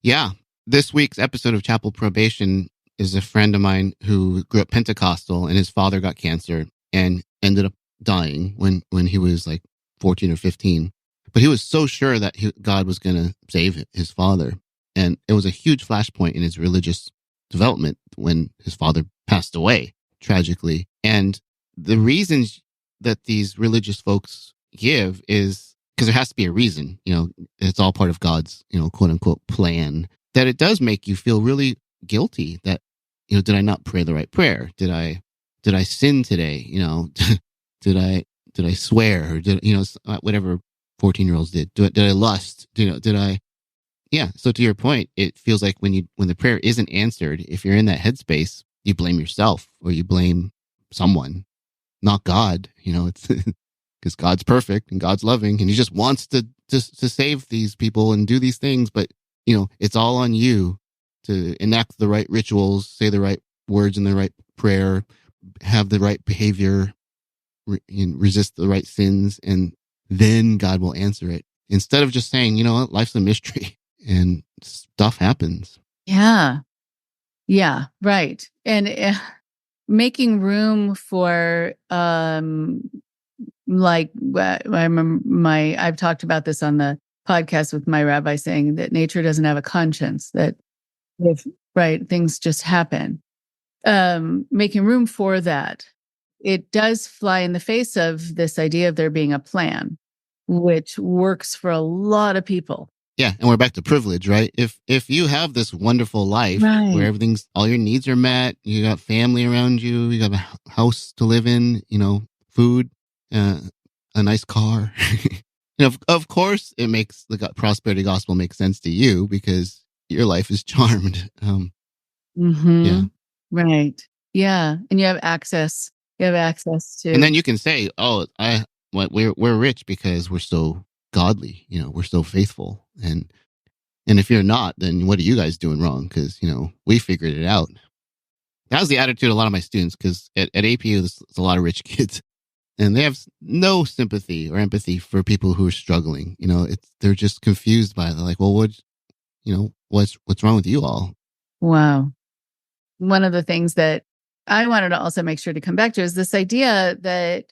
S3: Yeah. This week's episode of Chapel Probation is a friend of mine who grew up Pentecostal, and his father got cancer and ended up dying when he was like 14 or 15. But he was so sure that God was going to save his father. And it was a huge flashpoint in his religious development when his father passed away tragically. And the reasons that these religious folks give is because there has to be a reason, it's all part of God's, quote unquote plan, that it does make you feel really guilty that, did I not pray the right prayer? Did I sin today? Did I swear or whatever 14-year-olds did I lust? Did I? Yeah. So to your point, it feels like when the prayer isn't answered, if you're in that headspace, you blame yourself or you blame someone, not God. It's because God's perfect and God's loving and he just wants to save these people and do these things. But, it's all on you to enact the right rituals, say the right words in the right prayer, have the right behavior, resist the right sins, and then God will answer it. Instead of just saying, what, life's a mystery and stuff happens.
S2: Yeah. Yeah. Right. And making room for, I remember I've talked about this on the podcast with my rabbi saying that nature doesn't have a conscience, that if, right, things just happen. Making room for that. It does fly in the face of this idea of there being a plan, which works for a lot of people.
S3: Yeah, and we're back to privilege, right? If you have this wonderful life where
S2: Right.
S3: all your needs are met, you got family around you, you got a house to live in, food, a nice car. Of course, it makes the prosperity gospel make sense to you because your life is charmed. Yeah,
S2: Right. Yeah. And you have access. You have access
S3: and
S2: to.
S3: then you can say, "Oh, we're rich because we're so godly. We're so faithful." And if you're not, then what are you guys doing wrong? Because, we figured it out. That was the attitude of a lot of my students because at APU, there's a lot of rich kids and they have no sympathy or empathy for people who are struggling. They're just confused by it. They're like, well, what's wrong with you all?
S2: Wow. One of the things that I wanted to also make sure to come back to is this idea that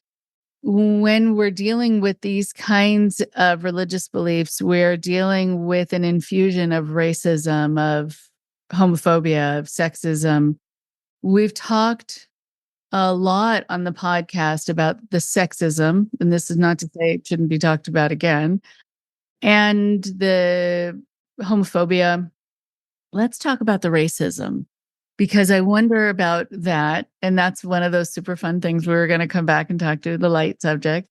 S2: when we're dealing with these kinds of religious beliefs, we're dealing with an infusion of racism, of homophobia, of sexism. We've talked a lot on the podcast about the sexism, and this is not to say it shouldn't be talked about again, and the homophobia. Let's talk about the racism because I wonder about that. And that's one of those super fun things we were going to come back and talk to the light subject.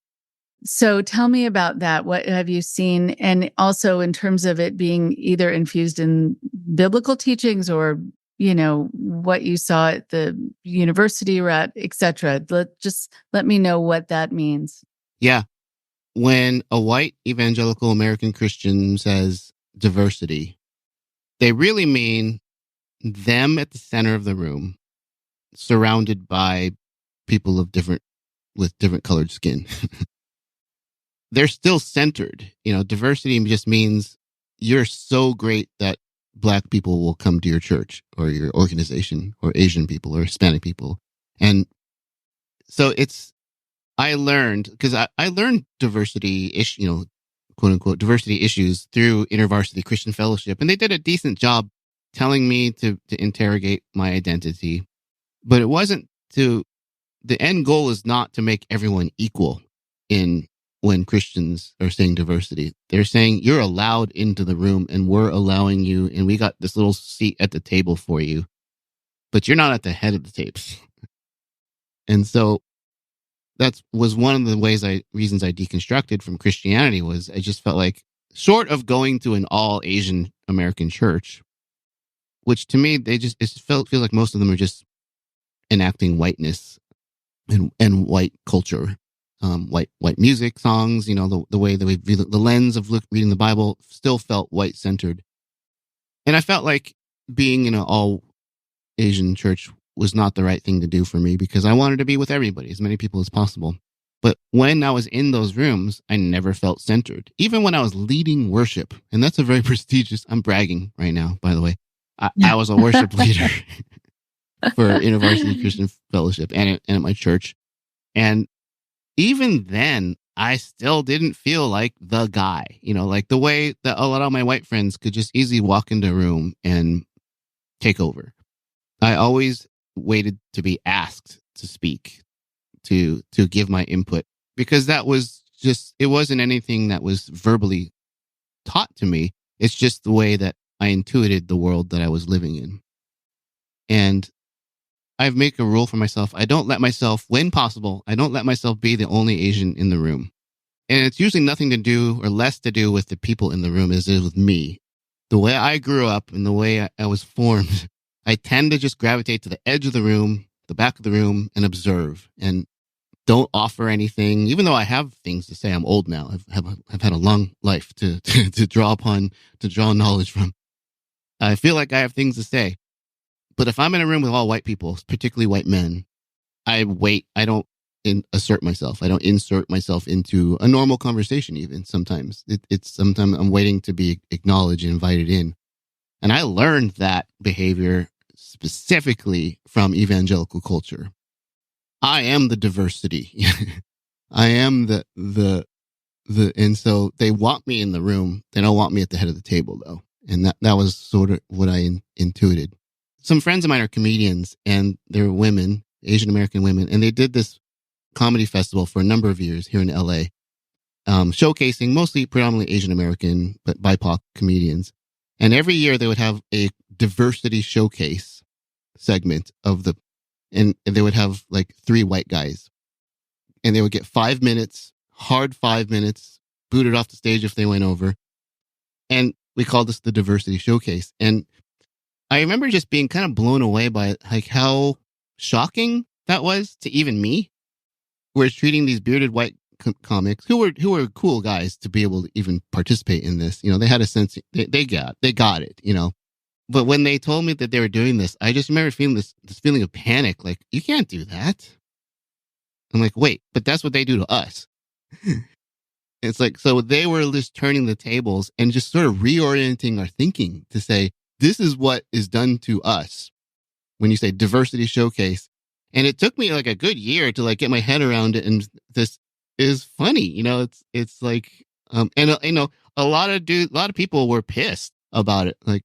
S2: So tell me about that. What have you seen? And also in terms of it being either infused in biblical teachings or, what you saw at the university or at, et cetera. Let me know what that means.
S3: Yeah. when a white evangelical American Christian says diversity, they really mean them at the center of the room, surrounded by people with different colored skin. They're still centered. Diversity just means you're so great that Black people will come to your church or your organization, or Asian people or Hispanic people. And so I learned, because I learned diversity quote unquote diversity issues through InterVarsity Christian Fellowship. And they did a decent job telling me to interrogate my identity. But it wasn't the end goal is not to make everyone equal when Christians are saying diversity. They're saying you're allowed into the room, and we're allowing you, and we got this little seat at the table for you, but you're not at the head of the table. And so that was one of the reasons I deconstructed from Christianity. Was I just felt like, short of going to an all Asian American church, which to me, feels like most of them are just enacting whiteness and white culture. White music, songs, the way that the lens of reading the Bible still felt white centered. And I felt like being in an all Asian church was not the right thing to do for me, because I wanted to be with everybody, as many people as possible. But when I was in those rooms, I never felt centered. Even when I was leading worship, and that's a very prestigious, I'm bragging right now, by the way. I was a worship leader for InterVarsity Christian Fellowship and at my church. And even then, I still didn't feel like the guy, like the way that a lot of my white friends could just easily walk into a room and take over. I always waited to be asked to speak, to give my input, because that was it wasn't anything that was verbally taught to me. It's just the way that I intuited the world that I was living in. And I make a rule for myself. When possible, I don't let myself be the only Asian in the room. And it's usually nothing to do or less to do with the people in the room as it is with me. The way I grew up and the way I was formed, I tend to just gravitate to the edge of the room, the back of the room, and observe, and don't offer anything. Even though I have things to say, I'm old now. I've had a long life to draw knowledge from. I feel like I have things to say. But if I'm in a room with all white people, particularly white men, I wait. I don't assert myself. I don't insert myself into a normal conversation. Even sometimes sometimes I'm waiting to be acknowledged and invited in. And I learned that behavior specifically from evangelical culture. I am the diversity. I am and so they want me in the room. They don't want me at the head of the table, though. And that was sort of what I intuited. Some friends of mine are comedians, and they're women, Asian American women, and they did this comedy festival for a number of years here in LA, showcasing mostly predominantly Asian American, but BIPOC comedians. And every year they would have a diversity showcase segment and they would have like 3 white guys, and they would get 5 minutes, hard 5 minutes, booted off the stage if they went over. And we called this the diversity showcase. And I remember just being kind of blown away by like how shocking that was to even me. We're treating these bearded white comics who were cool guys to be able to even participate in this. They had a sense, they got it, But when they told me that they were doing this, I just remember feeling this feeling of panic. Like, you can't do that. I'm like, wait, but that's what they do to us. It's like, so they were just turning the tables and just sort of reorienting our thinking to say, this is what is done to us when you say diversity showcase. And it took me like a good year to like get my head around it. And this is funny, it's like, and a lot of people were pissed about it, like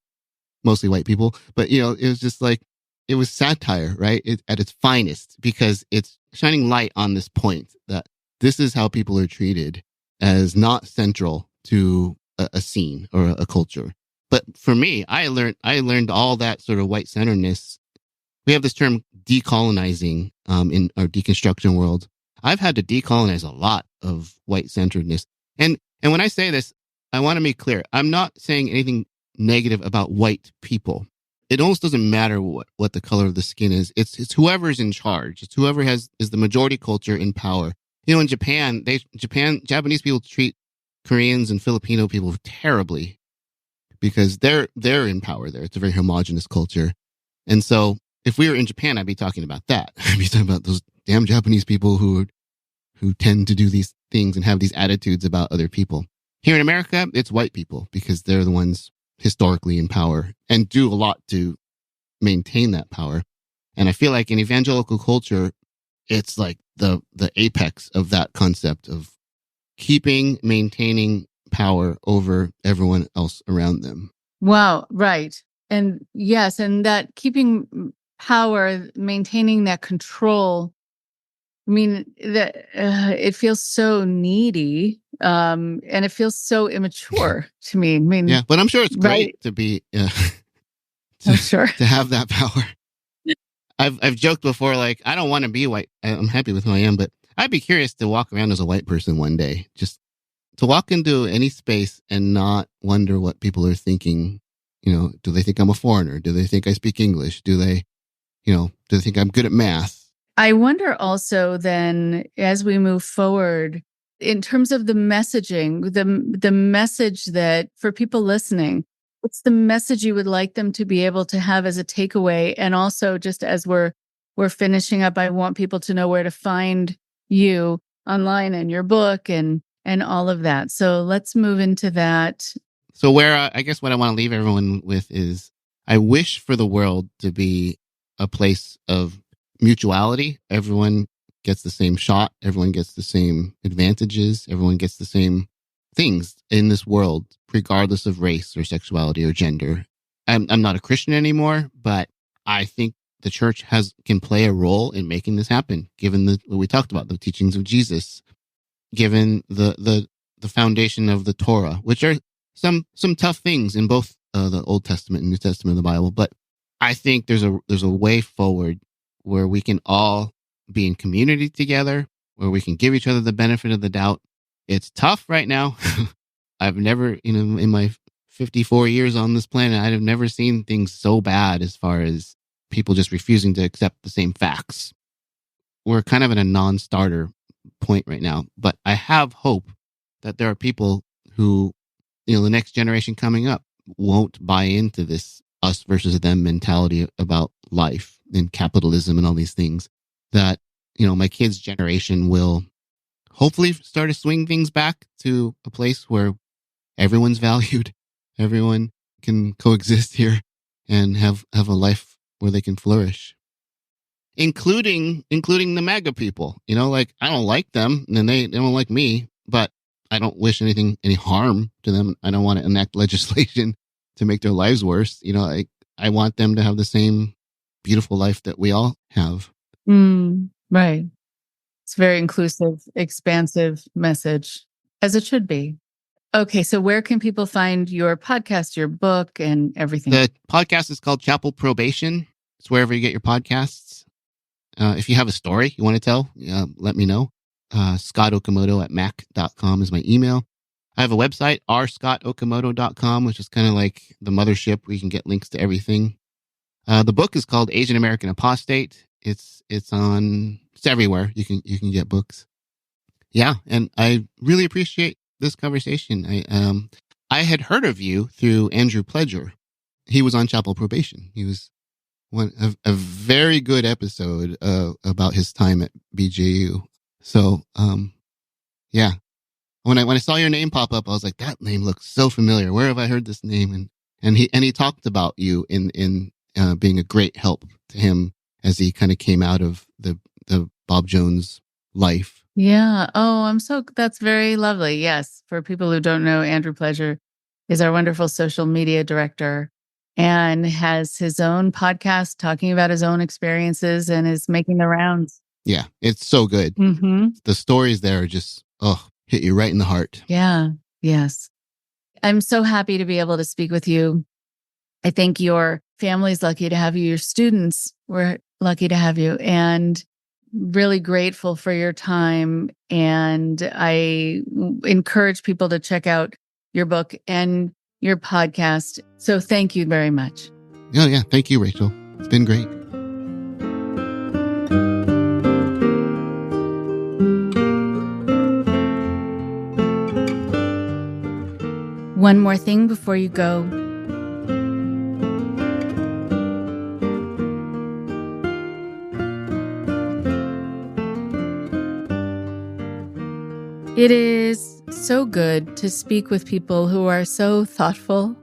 S3: mostly white people, but it was just like, it was satire, right? At its finest, because it's shining light on this point that this is how people are treated as not central to a scene or a culture. But for me, I learned all that sort of white centeredness. We have this term decolonizing in our deconstruction world. I've had to decolonize a lot of white centeredness. And when I say this, I want to make clear, I'm not saying anything negative about white people. It almost doesn't matter what the color of the skin is. It's whoever's in charge. It's whoever is the majority culture in power. In Japanese people treat Koreans and Filipino people terribly because they're in power there. It's a very homogenous culture. And so if we were in Japan, I'd be talking about that. I'd be talking about those damn Japanese people who tend to do these things and have these attitudes about other people. Here in America, it's white people because they're the ones historically in power and do a lot to maintain that power. And I feel like in evangelical culture, it's like the apex of that concept of maintaining power over everyone else around them.
S2: Wow, right. And yes, and that keeping power, maintaining that control, I mean, that it feels so needy, and it feels so immature to me. I mean,
S3: yeah, but I'm sure it's great
S2: right?
S3: to be,
S2: I'm sure.
S3: to have that power. I've joked before, like, I don't want to be white. I'm happy with who I am, but I'd be curious to walk around as a white person one day, just to walk into any space and not wonder what people are thinking. Do they think I'm a foreigner? Do they think I speak English? Do they think I'm good at math?
S2: I wonder also then, as we move forward, in terms of the messaging, the message that for people listening, what's the message you would like them to be able to have as a takeaway? And also, just as we're finishing up, I want people to know where to find you online and your book and all of that. So let's move into that.
S3: So I guess what I want to leave everyone with is I wish for the world to be a place of mutuality. Everyone gets the same shot. Everyone gets the same advantages. Everyone gets the same things in this world, regardless of race or sexuality or gender. I'm not a Christian anymore, but I think the church can play a role in making this happen, given what we talked about, the teachings of Jesus, given the foundation of the Torah, which are some tough things in both the Old Testament and New Testament of the Bible. But I think there's a way forward where we can all be in community together, where we can give each other the benefit of the doubt. It's tough right now. I've never, in my 54 years on this planet, I've never seen things so bad as far as people just refusing to accept the same facts. We're kind of in a non-starter point right now, but I have hope that there are people who, the next generation coming up won't buy into this us versus them mentality about life and capitalism and all these things, that, my kids' generation will hopefully start to swing things back to a place where everyone's valued, everyone can coexist here and have a life where they can flourish, including the MAGA people. Like, I don't like them and they don't like me, but I don't wish any harm to them. I don't want to enact legislation to make their lives worse. I want them to have the same beautiful life that we all have.
S2: Right. It's a very inclusive, expansive message, as it should be. Okay, so where can people find your podcast, your book, and everything?
S3: The podcast is called Chapel Probation. It's wherever you get your podcasts. If you have a story you want to tell, let me know. Scott Okamoto at mac.com is my email. I have a website, rscottokamoto.com, which is kind of like the mothership where you can get links to everything. The book is called American Apostate. It's everywhere. You can get books. Yeah, and I really appreciate this conversation. I had heard of you through Andrew Pledger. He was on Chapel Probation. He was a very good episode about his time at BJU. So, yeah. When I saw your name pop up, I was like, that name looks so familiar. Where have I heard this name? And he talked about you in being a great help to him as he kind of came out of the Bob Jones life.
S2: Yeah. Oh, that's very lovely. Yes. For people who don't know, Andrew Pledger is our wonderful social media director and has his own podcast talking about his own experiences and is making the rounds.
S3: Yeah, it's so good.
S2: Mm-hmm.
S3: The stories there are just, hit you right in the heart.
S2: Yeah. Yes. I'm so happy to be able to speak with you. I think your family's lucky to have you. Your students were lucky to have you, and really grateful for your time. And I encourage people to check out your book and your podcast. So thank you very much.
S3: Yeah. Thank you, Rachel. It's been great.
S2: One more thing before you go. It is so good to speak with people who are so thoughtful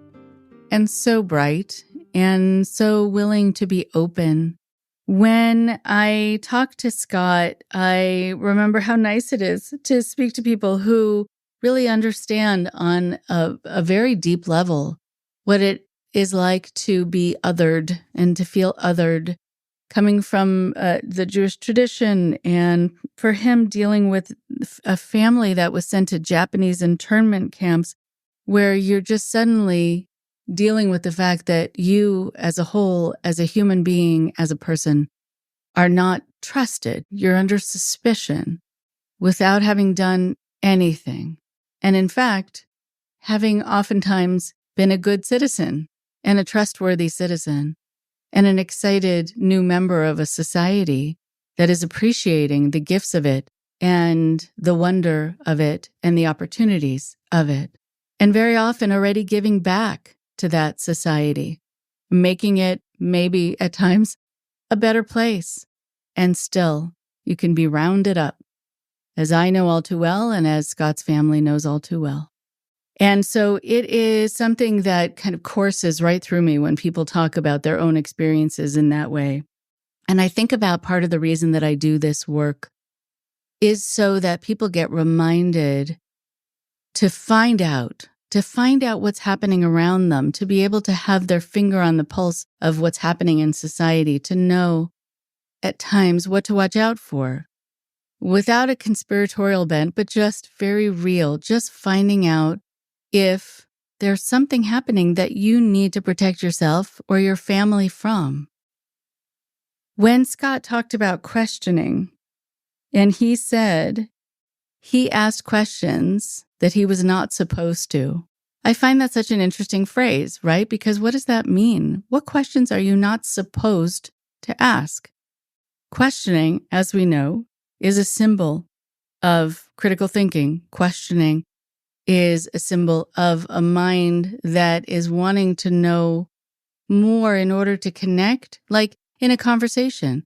S2: and so bright and so willing to be open. When I talk to Scott, I remember how nice it is to speak to people who really understand on a very deep level what it is like to be othered and to feel othered, coming from the Jewish tradition, and for him dealing with a family that was sent to Japanese internment camps, where you're just suddenly dealing with the fact that you as a whole, as a human being, as a person, are not trusted. You're under suspicion without having done anything. And in fact, having oftentimes been a good citizen and a trustworthy citizen and an excited new member of a society that is appreciating the gifts of it and the wonder of it and the opportunities of it. And very often already giving back to that society, making it maybe at times a better place. And still, you can be rounded up, as I know all too well and as Scott's family knows all too well. And so it is something that kind of courses right through me when people talk about their own experiences in that way. And I think about part of the reason that I do this work is so that people get reminded to find out what's happening around them, to be able to have their finger on the pulse of what's happening in society, to know at times what to watch out for, without a conspiratorial bent, but just very real, just finding out if there's something happening that you need to protect yourself or your family from. When Scott talked about questioning, and he said he asked questions that he was not supposed to, I find that such an interesting phrase, right? Because what does that mean? What questions are you not supposed to ask? Questioning, as we know, is a symbol of critical thinking. Questioning is a symbol of a mind that is wanting to know more in order to connect, like in a conversation.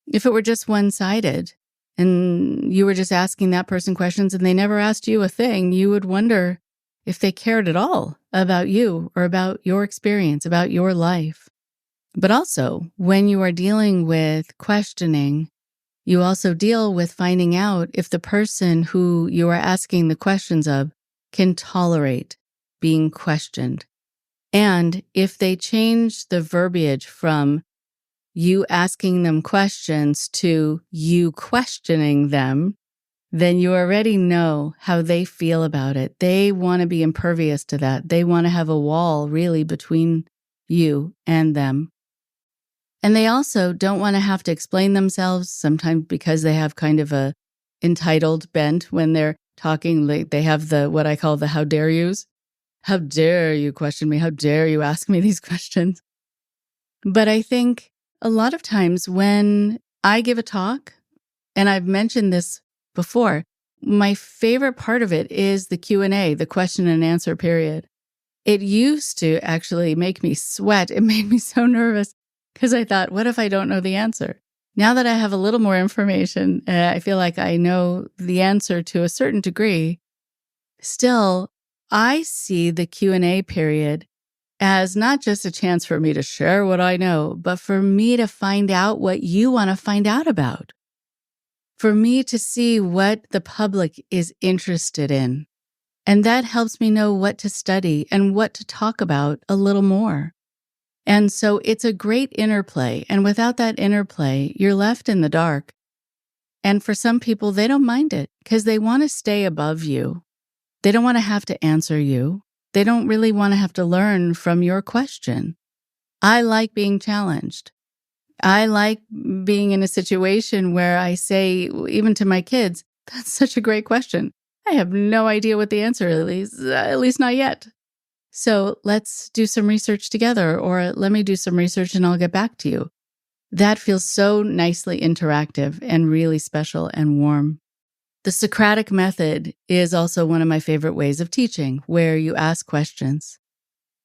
S2: If it were just one-sided and you were just asking that person questions and they never asked you a thing, you would wonder if they cared at all about you or about your experience, about your life. But also, when you are dealing with questioning, you also deal with finding out if the person who you are asking the questions of can tolerate being questioned. And if they change the verbiage from you asking them questions to you questioning them, then you already know how they feel about it. They want to be impervious to that. They want to have a wall really between you and them. And they also don't want to have to explain themselves, sometimes because they have kind of a entitled bent when they're talking. They have what I call the how dare yous. How dare you question me? How dare you ask me these questions? But I think a lot of times when I give a talk, and I've mentioned this before, my favorite part of it is the Q&A, the question and answer period. It used to actually make me sweat. It made me so nervous because I thought, what if I don't know the answer? Now that I have a little more information, I feel like I know the answer to a certain degree. Still, I see the Q&A period as not just a chance for me to share what I know, but for me to find out what you want to find out about. For me to see what the public is interested in. And that helps me know what to study and what to talk about a little more. And so it's a great interplay. And without that interplay, you're left in the dark. And for some people, they don't mind it because they want to stay above you. They don't want to have to answer you. They don't really want to have to learn from your question. I like being challenged. I like being in a situation where I say, even to my kids, that's such a great question. I have no idea what the answer is, at least not yet. So let's do some research together, or let me do some research and I'll get back to you. That feels so nicely interactive and really special and warm. The Socratic method is also one of my favorite ways of teaching, where you ask questions,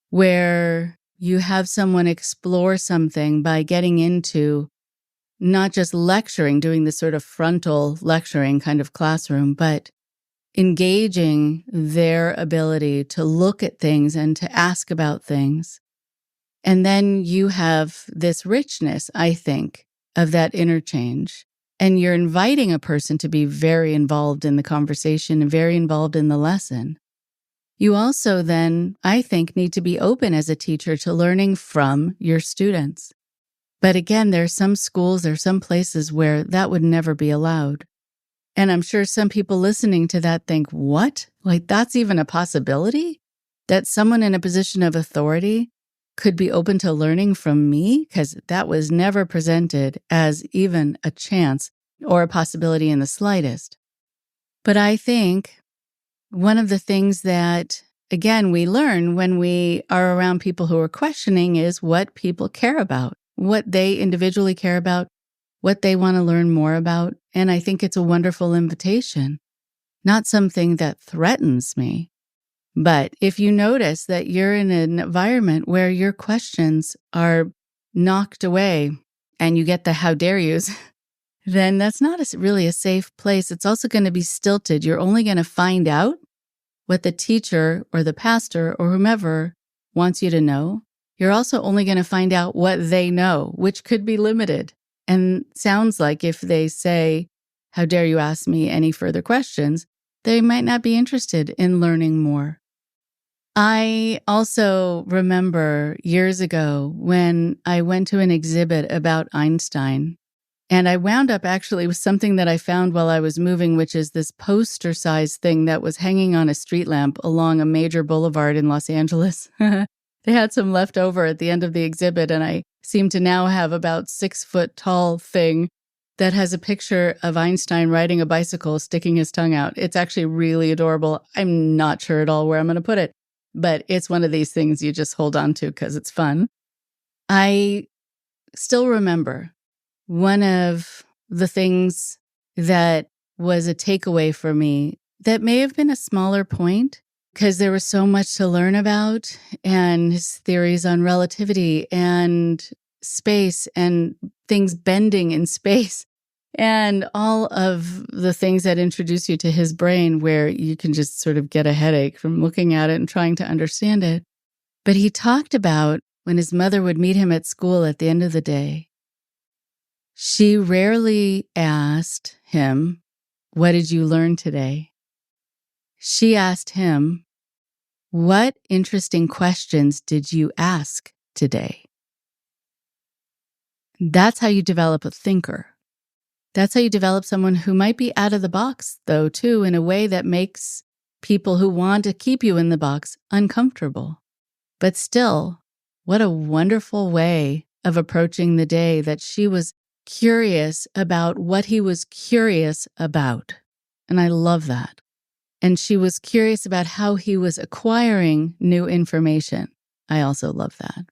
S2: where you have someone explore something by getting into not just lecturing, doing this sort of frontal lecturing kind of classroom, but engaging their ability to look at things and to ask about things. And then you have this richness, I think, of that interchange. And you're inviting a person to be very involved in the conversation and very involved in the lesson. You also then, I think, need to be open as a teacher to learning from your students. But again, there are some schools, there are some places where that would never be allowed. And I'm sure some people listening to that think, what? Like, that's even a possibility? That someone in a position of authority could be open to learning from me? Because that was never presented as even a chance or a possibility in the slightest. But I think one of the things that, again, we learn when we are around people who are questioning is what people care about, what they individually care about, what they want to learn more about. And I think it's a wonderful invitation, not something that threatens me. But if you notice that you're in an environment where your questions are knocked away and you get the how dare yous, then that's not really a safe place. It's also going to be stilted. You're only going to find out what the teacher or the pastor or whomever wants you to know. You're also only going to find out what they know, which could be limited. And sounds like if they say, how dare you ask me any further questions, they might not be interested in learning more. I also remember years ago when I went to an exhibit about Einstein, and I wound up actually with something that I found while I was moving, which is this poster-sized thing that was hanging on a street lamp along a major boulevard in Los Angeles. They had some left over at the end of the exhibit, and I seem to now have about 6-foot-tall thing that has a picture of Einstein riding a bicycle, sticking his tongue out. It's actually really adorable. I'm not sure at all where I'm going to put it, but it's one of these things you just hold on to because it's fun. I still remember one of the things that was a takeaway for me that may have been a smaller point because there was so much to learn about, and his theories on relativity and space and things bending in space and all of the things that introduce you to his brain, where you can just sort of get a headache from looking at it and trying to understand it. But he talked about when his mother would meet him at school at the end of the day, she rarely asked him, what did you learn today? She asked him, what interesting questions did you ask today? That's how you develop a thinker. That's how you develop someone who might be out of the box, though, too, in a way that makes people who want to keep you in the box uncomfortable. But still, what a wonderful way of approaching the day that she was curious about what he was curious about. And I love that. And she was curious about how he was acquiring new information. I also love that.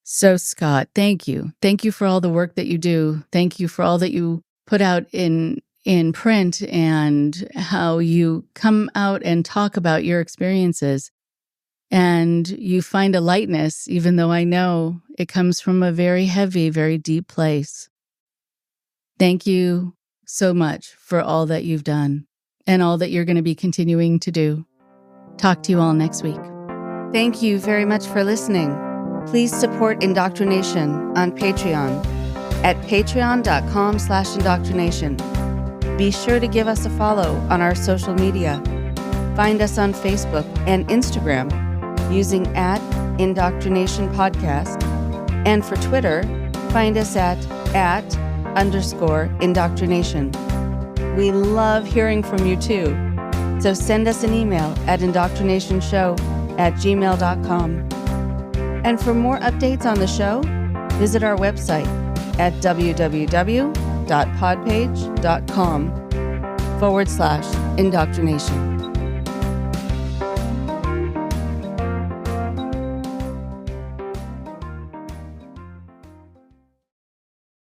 S2: So, Scott, thank you. Thank you for all the work that you do. Thank you for all that you put out in print and how you come out and talk about your experiences. And you find a lightness, even though I know it comes from a very heavy, very deep place. Thank you so much for all that you've done and all that you're going to be continuing to do. Talk to you all next week. Thank you very much for listening. Please support IndoctriNation on Patreon at patreon.com/indoctrination. Be sure to give us a follow on our social media. Find us on Facebook and Instagram using @IndoctriNation Podcast. And for Twitter, find us at @_indoctrination. We love hearing from you too. So send us an email at indoctrinationshow@gmail.com. And for more updates on the show, visit our website at www.podpage.com/indoctrination.